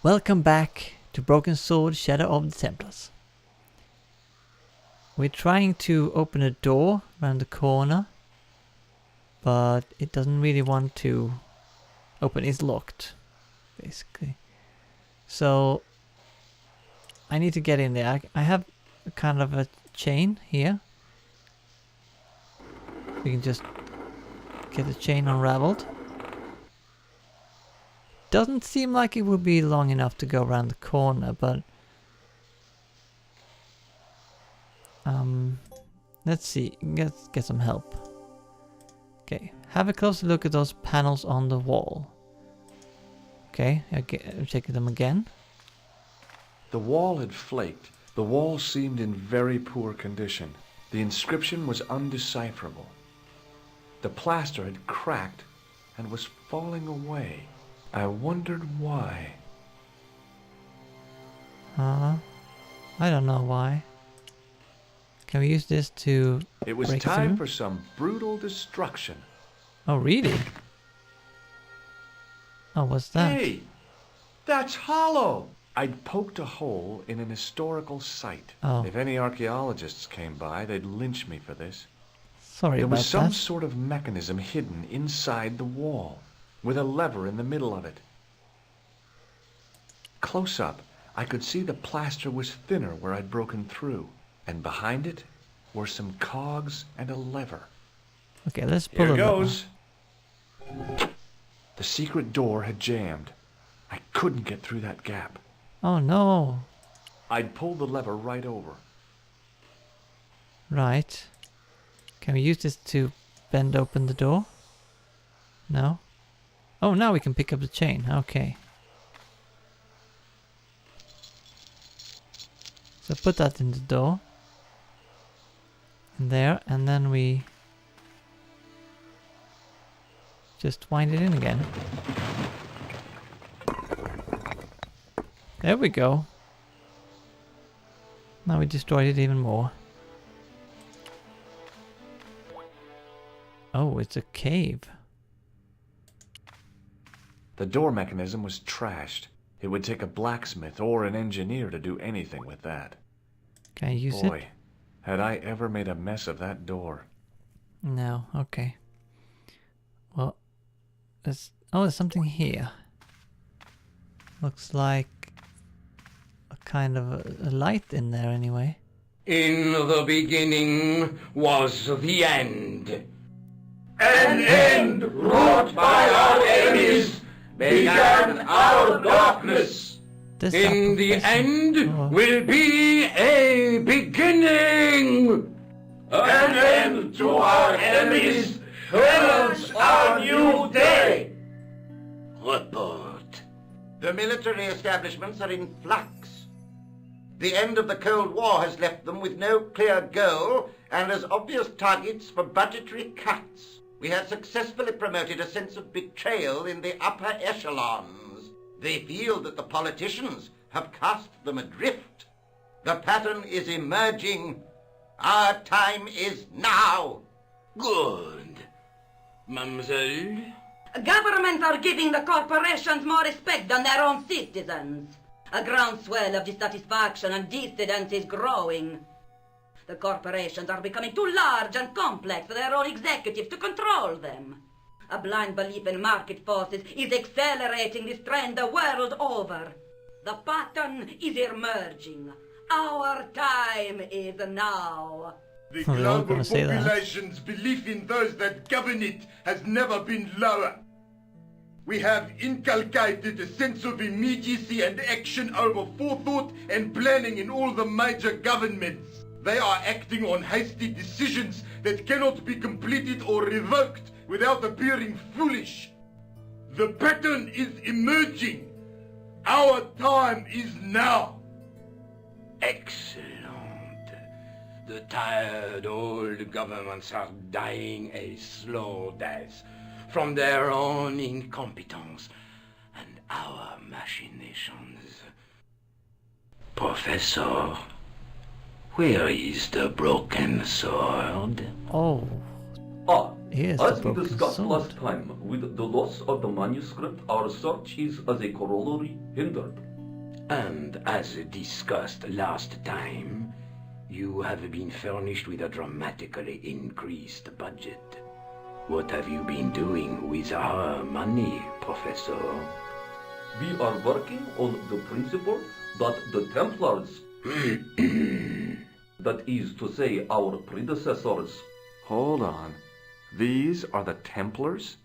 Welcome back to Broken Sword, Shadow of the Templars. We're trying to open a door around the corner, but it doesn't really want to open. It's locked, basically. So I need to get in there. I have a kind of a chain here. We can just get the chain unraveled. Doesn't seem like it would be long enough to go around the corner, but let's see. Let's get some help. Okay, have a closer look at those panels on the wall. Okay, I'm checking them again. The wall had flaked. The wall seemed in very poor condition. The inscription was undecipherable. The plaster had cracked and was falling away. I wondered why. I don't know why. Can we use this to It was break time through? for some brutal destruction. Oh, really? Oh, what's that? Hey, that's hollow. I'd poked a hole in an historical site. Oh. If any archaeologists came by, they'd lynch me for this. Sorry There about was some that. sort of mechanism hidden inside the wall, with a lever in the middle of it. Close up, I could see the plaster was thinner where I'd broken through, and behind it were some cogs and a lever. Okay, let's pull Here it goes. The secret door had jammed. I couldn't get through that gap. Oh no. I'd pulled the lever right over. Right. Can we use this to bend open the door? No? Oh, now we can pick up the chain. Okay. So put that in the door. In there, and then we just wind it in again. There we go. Now we destroyed it even more. Oh, it's a cave. The door mechanism was trashed. It would take a blacksmith or an engineer to do anything with that. Can I use Boy, it? had I ever made a mess of that door. No, okay. Well, there's something here. Looks like a kind of a light in there anyway. In the beginning was the end. An end wrought by our enemies began our darkness. This In the end Oh. will be a beginning. An end to our enemies heralds our new day. Report. The military establishments are in flux. The end of the Cold War has left them with no clear goal and as obvious targets for budgetary cuts. We have successfully promoted a sense of betrayal in the upper echelons. They feel that the politicians have cast them adrift. The pattern is emerging. Our time is now. Good. Mademoiselle? Governments are giving the corporations more respect than their own citizens. A groundswell of dissatisfaction and dissidence is growing. The corporations are becoming too large and complex for their own executives to control them. A blind belief in market forces is accelerating this trend the world over. The pattern is emerging. Our time is now. The We're all global gonna say that. population's belief in those that govern it has never been lower. We have inculcated a sense of immediacy and action over forethought and planning in all the major governments. They are acting on hasty decisions that cannot be completed or revoked without appearing foolish. The pattern is emerging. Our time is now. Excellent. The tired old governments are dying a slow death from their own incompetence and our machinations. Professor, where is the broken sword? Oh, here's the As we broken discussed sword. last time, with the loss of the manuscript, our search is as a corollary hindered. And as discussed last time, you have been furnished with a dramatically increased budget. What have you been doing with our money, Professor? We are working on the principle that the Templars, that is to say our predecessors, Hold on. These are the Templars?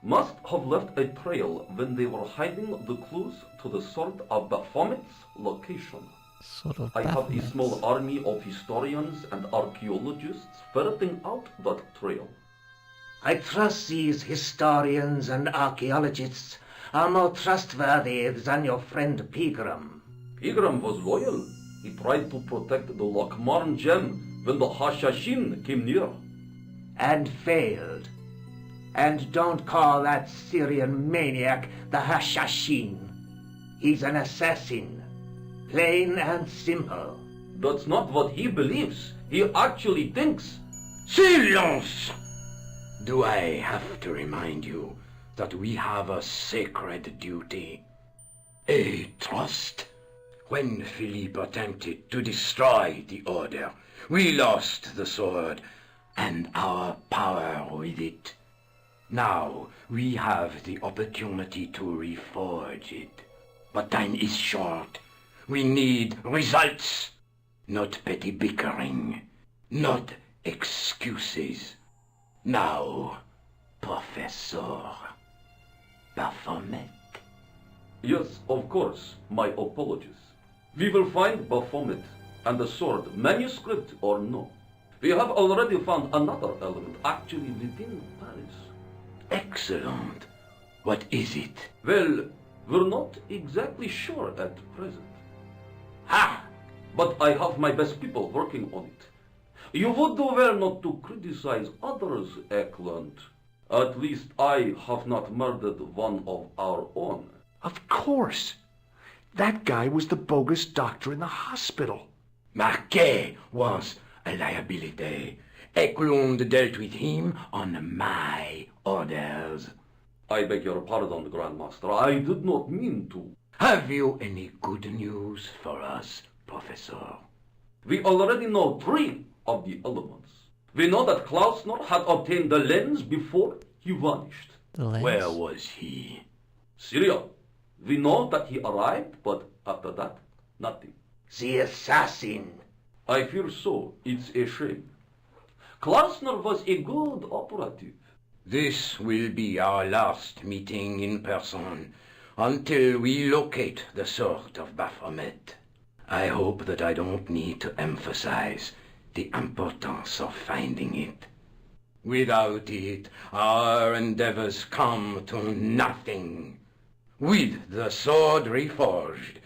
must have left a trail when they were hiding the clues to the sword of Baphomet's location. Sort of I have a Baphomet. small army of historians and archaeologists ferreting out that trail. I trust these historians and archaeologists are more trustworthy than your friend Pegram. Pegram was loyal. He tried to protect the Lochmarn gem when the Hashashin came near. And failed. And don't call that Syrian maniac the Hashashin. He's an assassin. Plain and simple. That's not what he believes. He actually thinks. Silence! Do I have to remind you that we have a sacred duty? A trust? When Philippe attempted to destroy the Order, we lost the sword and our power with it. Now we have the opportunity to reforge it. But time is short. We need results, not petty bickering, not excuses. Now, Professor Baphomet. Yes, of course, my apologies. We will find Baphomet and the sword, manuscript or no. We have already found another element actually within Paris. Excellent. What is it? Well, we're not exactly sure at present. Ha! But I have my best people working on it. You would do well not to criticize others, Eklund. At least I have not murdered one of our own. Of course. That guy was the bogus doctor in the hospital. Marquet was a liability. Eklund dealt with him on my orders. I beg your pardon, Grandmaster. I did not mean to. Have you any good news for us, Professor? We already know 3 of the elements. We know that Klausner had obtained the lens before he vanished. The lens. Where was he? Syria. We know that he arrived, but after that, nothing. The assassin. I fear so. It's a shame. Klausner was a good operative. This will be our last meeting in person until we locate the sword of Baphomet. I hope that I don't need to emphasize the importance of finding it. Without it, our endeavors come to nothing. With the sword reforged,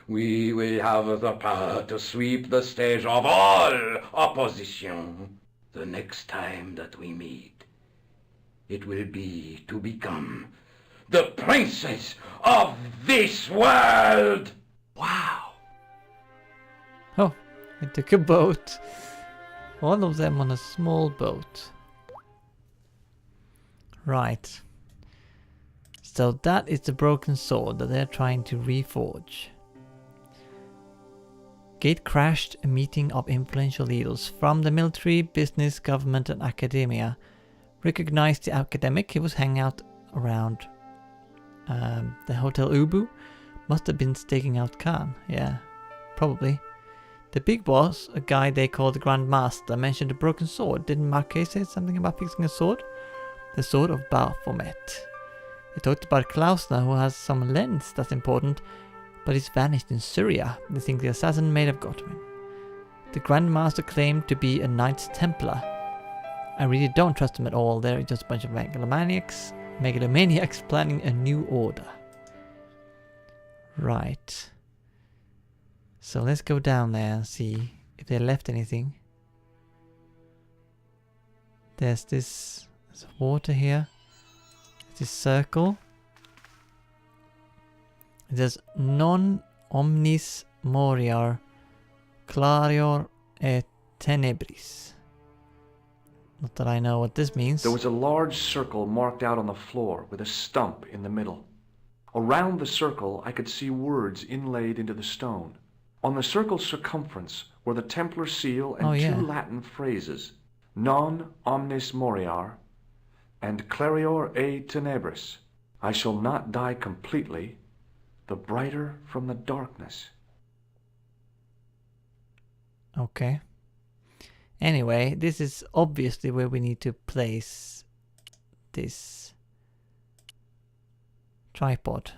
we will have the power to sweep the stage of all opposition. The next time that we meet, it will be to become the princes of this world! Wow. Oh, I took a boat. All of them on a small boat. Right. So that is the broken sword that they're trying to reforge. Gate crashed a meeting of influential leaders from the military, business, government and academia. Recognized the academic who was hanging out around the Hotel Ubu. Must have been staking out Khan. Yeah, probably. The big boss, a guy they called the Grand Master, mentioned a broken sword. Didn't Marquet say something about fixing a sword? The sword of Baphomet. They talked about Klausner, who has some lens that's important, but he's vanished in Syria. They think the assassin may have got him. The Grand Master claimed to be a Knights Templar. I really don't trust them at all. They're just a bunch of megalomaniacs planning a new order. Right. So let's go down there and see if they left anything. There's water here. This circle. It says non omnis moriar clarior et tenebris. Not that I know what this means. There was a large circle marked out on the floor with a stump in the middle. Around the circle I could see words inlaid into the stone. On the circle's circumference were the Templar seal and two Latin phrases, Non omnis moriar and Clarior e tenebris. I shall not die completely, the brighter from the darkness. Okay. Anyway, this is obviously where we need to place this tripod.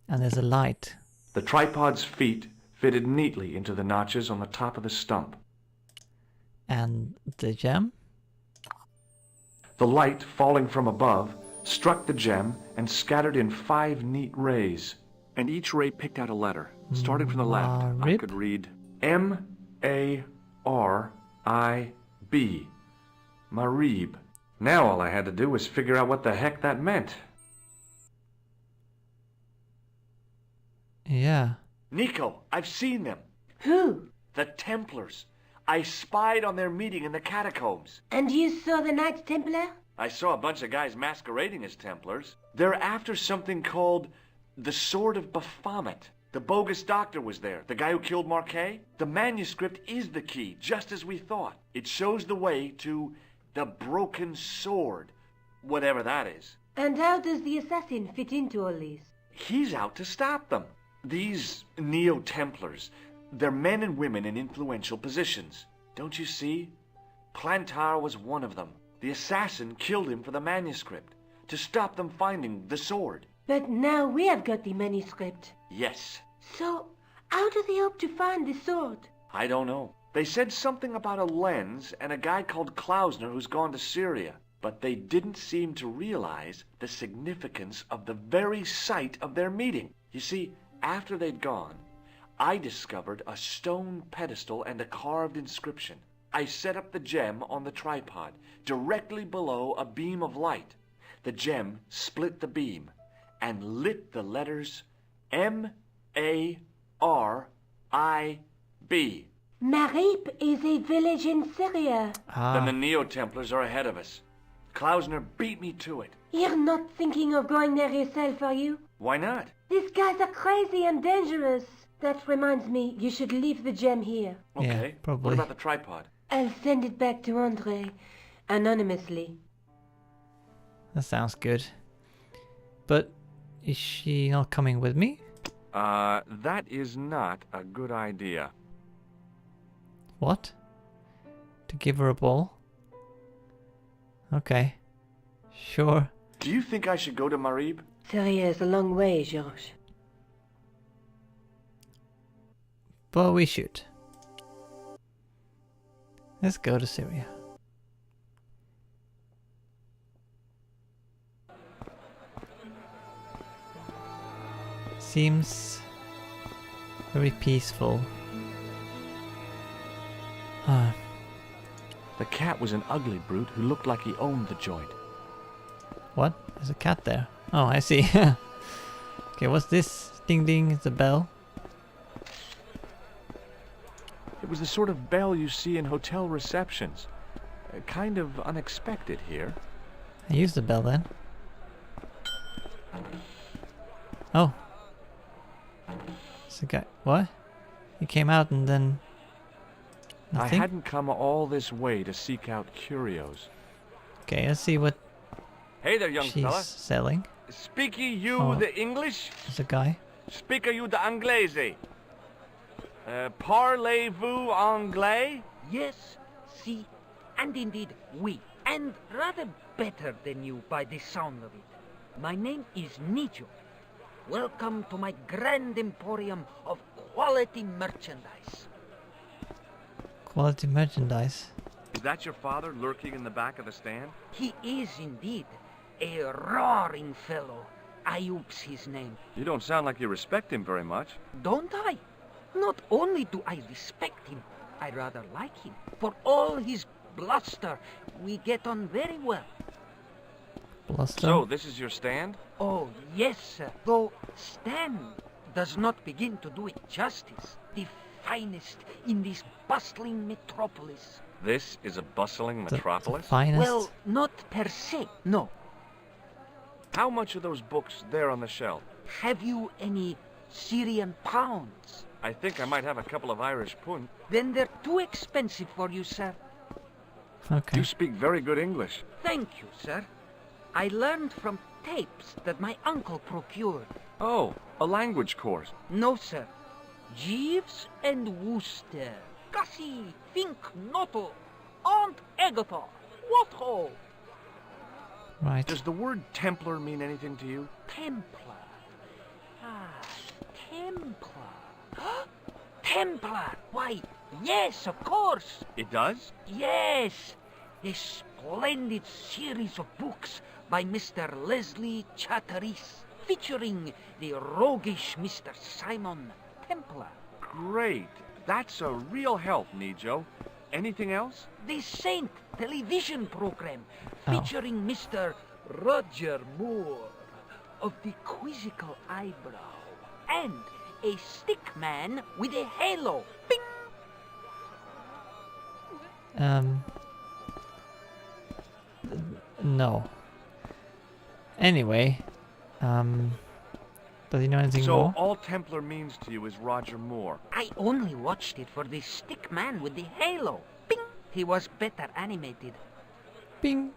And there's a light. The tripod's feet fitted neatly into the notches on the top of the stump. And the gem? The light, falling from above, struck the gem and scattered in 5 neat rays. And each ray picked out a letter. Starting from the left, I could read M-A-R-I-B. Marib. Now all I had to do was figure out what the heck that meant. Yeah. Nico, I've seen them. Who? The Templars. I spied on their meeting in the catacombs. And you saw the Knights Templar? I saw a bunch of guys masquerading as Templars. They're after something called the Sword of Baphomet. The bogus doctor was there, the guy who killed Marquet. The manuscript is the key, just as we thought. It shows the way to the broken sword, whatever that is. And how does the assassin fit into all this? He's out to stop them. These Neo-Templars, they're men and women in influential positions. Don't you see? Plantar was one of them. The assassin killed him for the manuscript, to stop them finding the sword. But now we have got the manuscript. Yes. So, how do they hope to find the sword? I don't know. They said something about a lens and a guy called Klausner who's gone to Syria. But they didn't seem to realize the significance of the very site of their meeting. You see, after they'd gone, I discovered a stone pedestal and a carved inscription. I set up the gem on the tripod, directly below a beam of light. The gem split the beam and lit the letters M-A-R-I-B. Marib is a village in Syria. Then the Neo-Templars are ahead of us. Klausner beat me to it. You're not thinking of going there yourself, are you? Why not? These guys are crazy and dangerous. That reminds me, you should leave the gem here. Okay, Yeah, probably. What about the tripod? I'll send it back to Andre, anonymously. That sounds good. But is she not coming with me? That is not a good idea. What? To give her a ball? Okay. Sure. Do you think I should go to Marib? Syria is a long way, Georges. But we should. Let's go to Syria. Seems very peaceful. The cat was an ugly brute who looked like he owned the joint. What? There's a cat there. Oh, I see. Okay, what's this? Ding ding, it's a bell. It was the sort of bell you see in hotel receptions. Kind of unexpected here. I use the bell then. Oh. It's a guy. What? He came out and then... Nothing? I hadn't come all this way to seek out curios. Okay, let's see what Hey there, young she's fella. selling. Speak you Oh. the English? There's a guy. Speak you the Anglais? Parlez-vous anglais? Yes, si, and indeed we, and rather better than you by the sound of it. My name is Nijo. Welcome to my grand emporium of quality merchandise. Quality merchandise. Is that your father lurking in the back of the stand? He is indeed a roaring fellow. Ayub's his name. You don't sound like you respect him very much. Don't I? Not only do I respect him, I rather like him. For all his bluster, we get on very well. Bluster. So, this is your stand? Oh, yes, sir. Though Stan does not begin to do it justice. The finest in this bustling metropolis. This is a bustling The metropolis? finest. Well, not per se, no. How much are those books there on the shelf? Have you any Syrian pounds? I think I might have a couple of Irish pund. Then they're too expensive for you, sir. Okay. You speak very good English. Thank you, sir. I learned from tapes that my uncle procured. Oh, a language course. No, sir. Jeeves and Wooster. Gussie, Fink, Noto, Aunt Agatha. What ho? Right. Does the word Templar mean anything to you? Templar. Ah, Templar. Templar! Why, yes, of course. It does? Yes. A splendid series of books by Mr. Leslie Chatteris, featuring the roguish Mr. Simon Templar. Great. That's a real help, Nijo. Anything else? The Saint television program, Oh. featuring Mr. Roger Moore of the quizzical eyebrow, and a stick man with a halo. Bing! No. Anyway, does he know anything So more? all Templar means to you is Roger Moore. I only watched it for the stick man with the halo. Bing! He was better animated. Bing.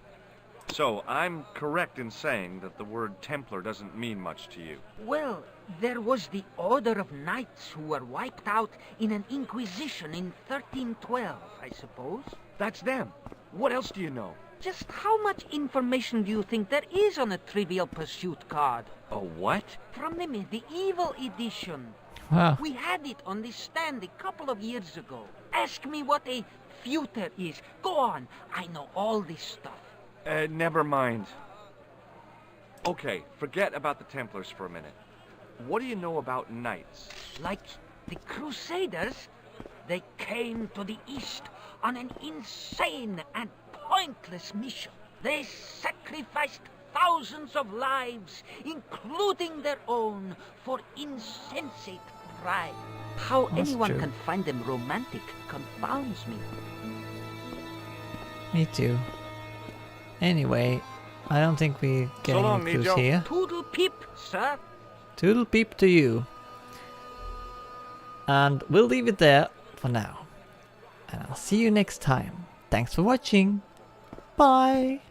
So I'm correct in saying that the word Templar doesn't mean much to you. Well, there was the Order of Knights who were wiped out in an Inquisition in 1312, I suppose. That's them. What else do you know? Just how much information do you think there is on a Trivial Pursuit card? A what? From the medieval edition. Wow. We had it on the stand a couple of years ago. Ask me what a feuter is. Go on, I know all this stuff. Never mind. Okay, forget about the Templars for a minute. What do you know about knights? Like the Crusaders, they came to the East on an insane and pointless mission. They sacrificed thousands of lives, including their own, for insensate pride. How That's anyone true. can find them romantic confounds me. Me too. Anyway, I don't think we get So any long, clues Nijo. here. Toodle peep, sir. Toodle peep to you. And we'll leave it there for now. And I'll see you next time. Thanks for watching. Bye.